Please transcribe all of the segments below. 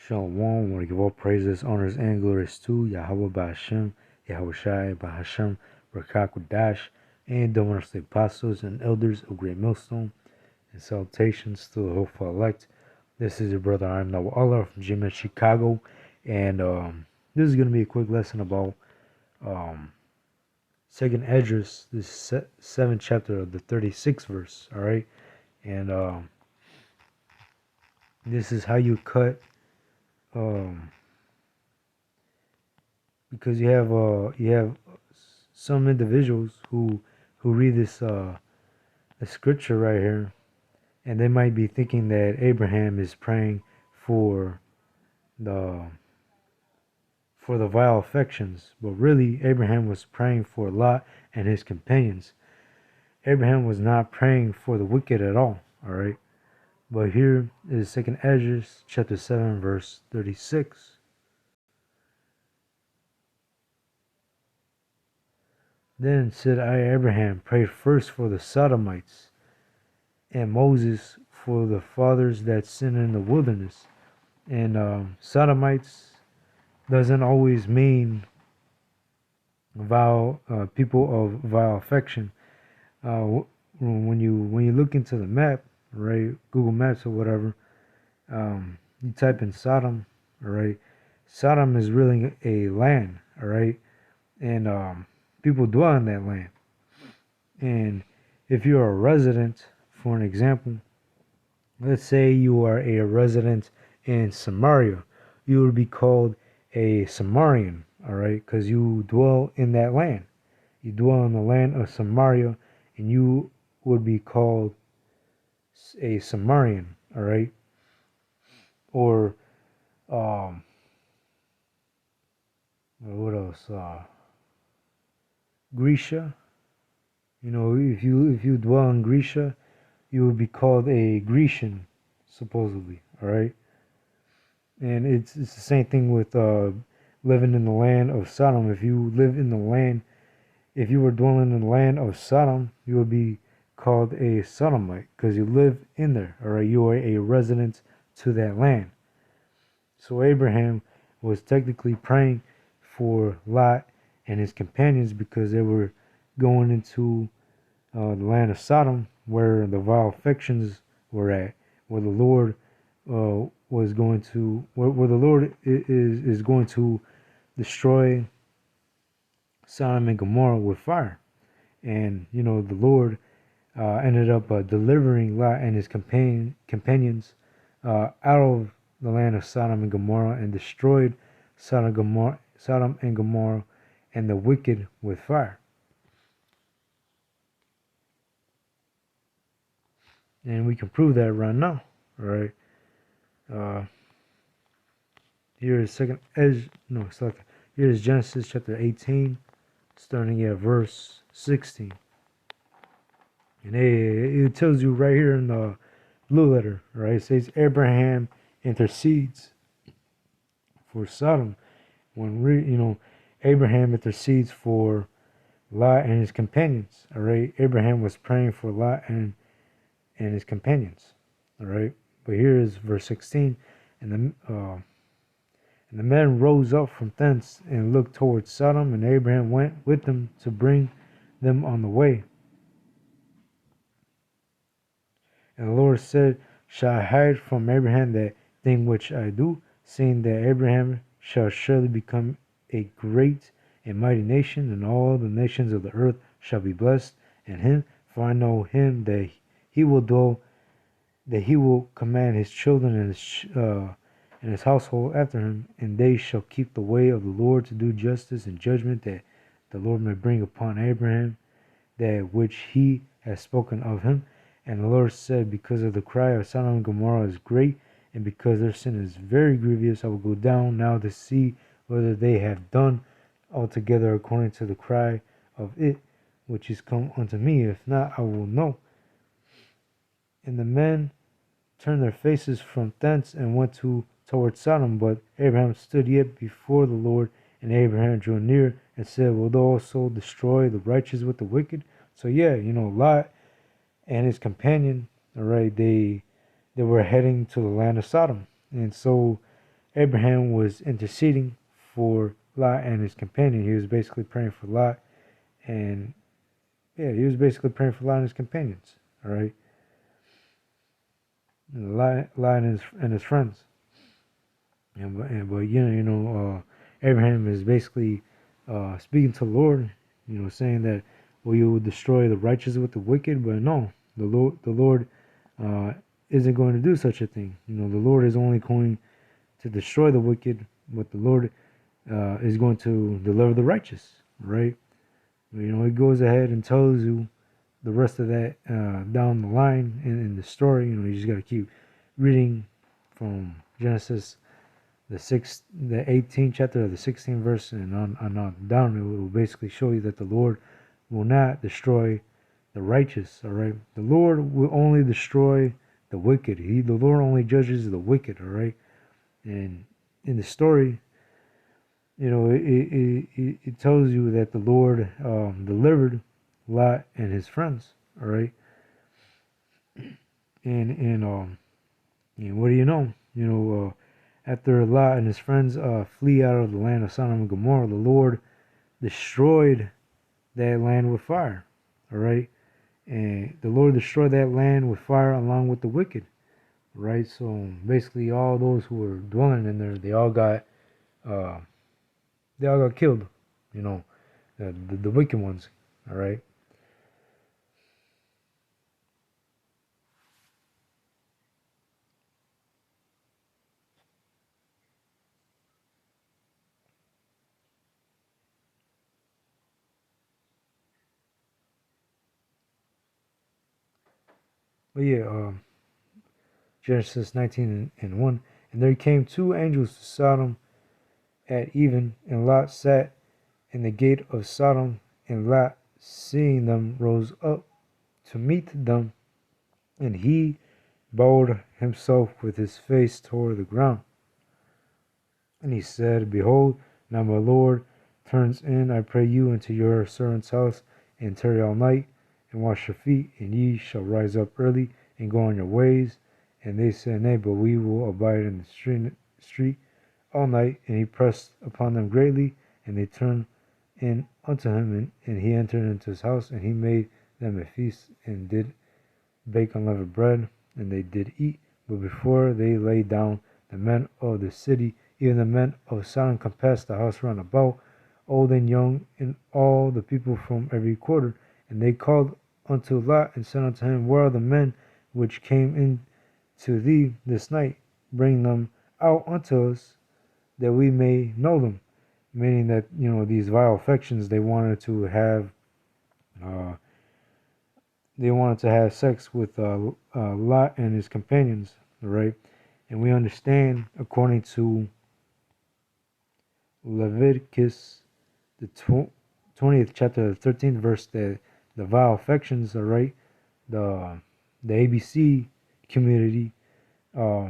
Shalom, I want to give all praises, honors, and glories to Yahweh Ba'Hashem, Yahweh Shai Ba'Hashem, Rakakwadash, and Dominic apostles and elders of Great Millstone, and salutations to the hopeful elect. This is your brother, I'm Noah Allah from GMS Chicago, and this is going to be a quick lesson about Second Esdras, this 7th chapter of the 36th verse, alright? And this is how you cut because you have some individuals who read this scripture right here, and they might be thinking that Abraham is praying for the vile affections, but really Abraham was praying for Lot and his companions. Abraham was not praying for the wicked at all. All right, but here is 2nd Esdras chapter 7 verse 36. Then said I, Abraham prayed first for the Sodomites, and Moses for the fathers that sinned in the wilderness. And Sodomites doesn't always mean vile people of vile affection. When you look into the map, right, Google Maps or whatever, you type in Sodom, all right. Sodom is really a land, all right, and people dwell in that land. And if you're a resident, for an example, let's say you are a resident in Samaria, you would be called a Samarian, all right, because you dwell in that land. You dwell in the land of Samaria, and you would be called a Samarian, all right. Or what else? Grecia. You know, if you dwell in Grecia, you would be called a Grecian, supposedly. All right, and it's the same thing with living in the land of Sodom. If you live in the land, if you were dwelling in the land of Sodom, you would be called a Sodomite because you live in there. All right, you are a resident to that land. So Abraham was technically praying for Lot and his companions because they were going into the land of Sodom, where the vile affections were at, where the Lord was going to, where the Lord is going to destroy Sodom and Gomorrah with fire. And you know, the Lord ended up delivering Lot and his companions out of the land of Sodom and Gomorrah, and destroyed Sodom and Gomorrah and the wicked with fire. And we can prove that right now. All right. Here is here is Genesis chapter 18, starting at verse 16. And it tells you right here in the blue letter, right? It says Abraham intercedes for Sodom. When Abraham intercedes for Lot and his companions. All right. Abraham was praying for Lot and his companions. All right. But here is verse 16. And the men rose up from thence and looked towards Sodom, and Abraham went with them to bring them on the way. And the Lord said, Shall I hide from Abraham that thing which I do, seeing that Abraham shall surely become a great and mighty nation, and all the nations of the earth shall be blessed in him? For I know him that he will command his children and his household after him, and they shall keep the way of the Lord to do justice and judgment, that the Lord may bring upon Abraham that which he has spoken of him. And the Lord said, Because of the cry of Sodom and Gomorrah is great, and because their sin is very grievous, I will go down now to see whether they have done altogether according to the cry of it which is come unto me. If not, I will know. And the men turned their faces from thence and went towards Sodom. But Abraham stood yet before the Lord, and Abraham drew near and said, Will thou also destroy the righteous with the wicked? So yeah, Lot and his companion, all right, they were heading to the land of Sodom. And so Abraham was interceding for Lot and his companion. He was basically praying for Lot, and yeah, he was basically praying for Lot and his companions. All right, Lot and his friends. But Abraham is basically speaking to the Lord, saying that, well, you will destroy the righteous with the wicked, but no, the Lord uh, isn't going to do such a thing. The Lord is only going to destroy the wicked, but the Lord is going to deliver the righteous, right? It goes ahead and tells you the rest of that down the line in the story. You just got to keep reading from Genesis the 18th chapter of the 16th verse and on down. It will basically show you that the Lord will not destroy the righteous. All right, the Lord will only destroy the wicked. The Lord only judges the wicked. All right, and in the story, it tells you that the Lord delivered Lot and his friends. All right, and what do you know? After Lot and his friends flee out of the land of Sodom and Gomorrah, the Lord destroyed that land with fire. All right, and the Lord destroyed that land with fire along with the wicked. Right, so basically, all those who were dwelling in there, uh, they all got killed. You know, the wicked ones. All right. But yeah, Genesis 19 and 1. And there came two angels to Sodom at even, and Lot sat in the gate of Sodom, and Lot, seeing them, rose up to meet them, and he bowed himself with his face toward the ground. And he said, Behold, now my Lord turns in, I pray you, into your servant's house, and tarry all night, and wash your feet, and ye shall rise up early, and go on your ways. And they said, Nay, but we will abide in the street all night. And he pressed upon them greatly, and they turned in unto him, and he entered into his house, and he made them a feast, and did bake unleavened bread, and they did eat. But before they lay down, the men of the city, even the men of Sodom, compassed the house round about, old and young, and all the people from every quarter. And they called unto Lot, and said unto him, Where are the men which came in to thee this night? Bring them out unto us, that we may know them. Meaning that, these vile affections, uh, they wanted to have sex with Lot and his companions, right? And we understand, according to Leviticus, the 20th chapter, the 13th verse, that the vile affections, all right, the ABC community, uh,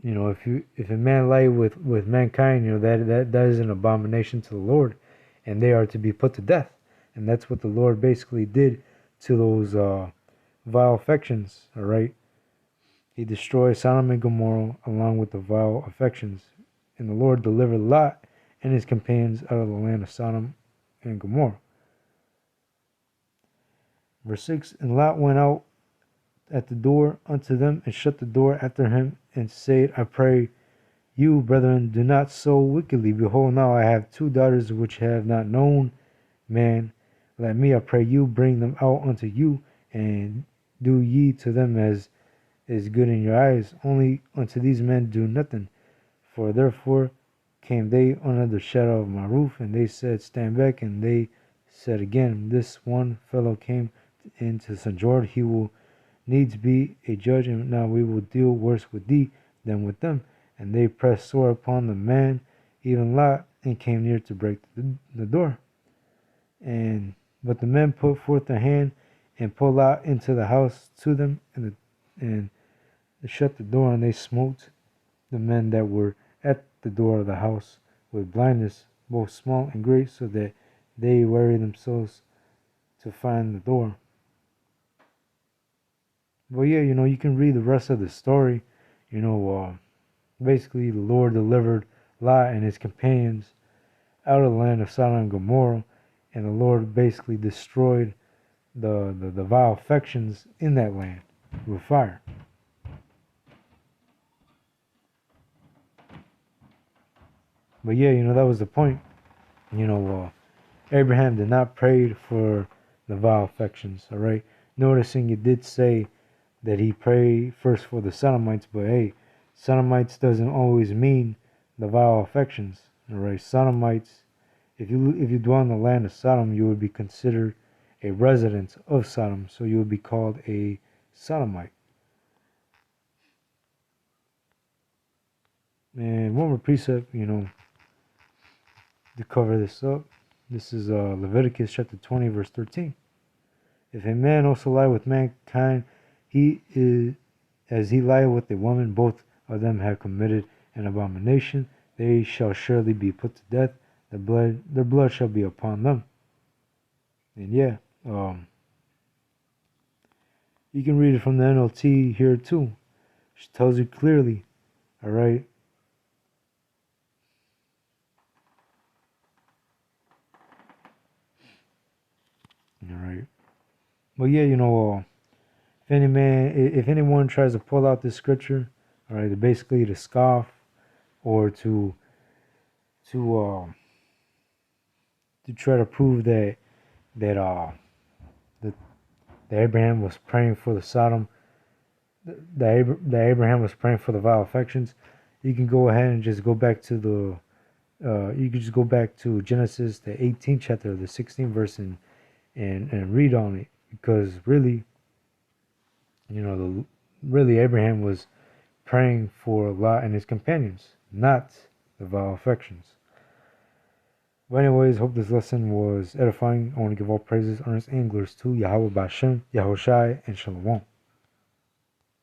if a man lie with mankind, that is an abomination to the Lord, and they are to be put to death. And that's what the Lord basically did to those vile affections. All right, he destroyed Sodom and Gomorrah along with the vile affections, and the Lord delivered Lot and his companions out of the land of Sodom and Gomorrah. Verse 6: And Lot went out at the door unto them, and shut the door after him, and said, I pray you, brethren, do not so wickedly. Behold, now I have two daughters which have not known man. Let me, I pray you, bring them out unto you, and do ye to them as is good in your eyes. Only unto these men do nothing. For therefore came they under the shadow of my roof, and they said, Stand back. And they said again, This one fellow came in to sojourn, he will needs be a judge, and now we will deal worse with thee than with them. And they pressed sore upon the man, even Lot, and came near to break the door. But the men put forth their hand and pulled Lot into the house to them, and they shut the door, and they smote the men that were at the door of the house with blindness, both small and great, so that they wearied themselves to find the door. Well, yeah, you can read the rest of the story. You know, basically the Lord delivered Lot and his companions out of the land of Sodom and Gomorrah, and the Lord basically destroyed the vile affections in that land with fire. But yeah, that was the point. You know, Abraham did not pray for the vile affections, all right? Noticing it did say that he prayed first for the Sodomites, but hey, Sodomites doesn't always mean the vile affections, all right? Sodomites, if you dwell in the land of Sodom, you would be considered a resident of Sodom, so you would be called a Sodomite. And one more precept, to cover this up. This is Leviticus chapter 20, verse 13. If a man also lie with mankind, he is as he lie with a woman, both of them have committed an abomination. They shall surely be put to death. Their blood shall be upon them. And yeah, you can read it from the NLT here too. She tells you clearly, all right. All right. Well, yeah, if anyone tries to pull out this scripture, all right, basically to scoff or to try to prove that Abraham was praying for the Sodom, that Abraham was praying for the vile affections, you can go ahead and just go back to you can just go back to Genesis, the 18th chapter, the 16th verse, and read on it, because really, really Abraham was praying for Lot and his companions, not the vile affections. But anyways, hope this lesson was edifying. I want to give all praises, honors, and glories to Yahweh Bashem, Yahushai, and Shalom.